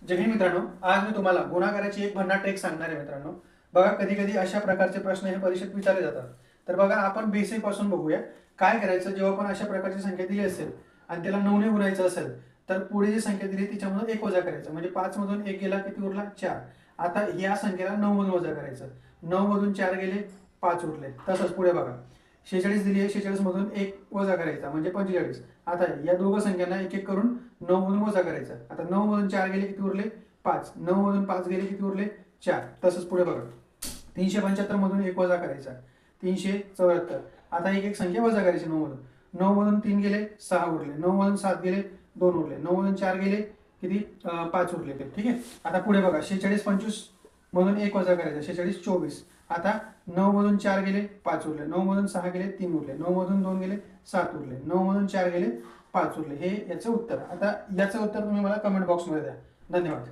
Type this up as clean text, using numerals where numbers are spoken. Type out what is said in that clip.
जय हिंद मित्रांनो, आज मी तुम्हाला गुणाकाराची एक भन्नाट ट्रिक सांगणार आहे मित्रांनो. बघा, कधी कधी अशा प्रकारचे प्रश्न हे परीक्षेत विचारले जातात. तर बघा, आपण बेसिक पासून बघूया. काय करायचं जेव्हा पण अशा प्रकारची संख्या दिली असेल आणि त्याला 9 ने गुणायचं असेल, तर पुढे जी संख्या दिली तिच्यामधून एक वजा करायचं. म्हणजे 5 मधून 1 गेला, किती उरला? 4. आता या संख्येला 9 मधून वजा करायचं. 9 मधून 4 गेले, 5 उरले. तसंच पुढे बघा, 46 दिली आहे, 46 मधून 1 वजा करायचा म्हणजे 45. आता या दोघं संख्यांना एक एक करून 9 मधून वजा करायचं. आता 9 मधून 4 गेले, किती उरले? 5. 9 मधून 5 गेले, किती उरले? 4. तसंच पुढे बघा, 375 मधून 1 वजा करायचा, 374. आता एक एक संख्या वजा करायची 9 मधून. 9 मधून 3 गेले, 6 उरले. 9 मधून 7 गेले, 2 उरले. 9 मधून 4 गेले, किती? 5 उरले. ठीक आहे. आता पुढे बघा, 46 25 मधून 1 वजा करायचा, 46 24. आता 9 मधून 4 गेले, 5 उरले. 9 मधून 6 गेले, 3 उरले. 9 मधून 2 गेले, 7 उरले. 9 मधून 4 गेले, 5 उरले. हे याचं उत्तर. आता याचं उत्तर तुम्ही मला कमेंट बॉक्समध्ये द्या. धन्यवाद.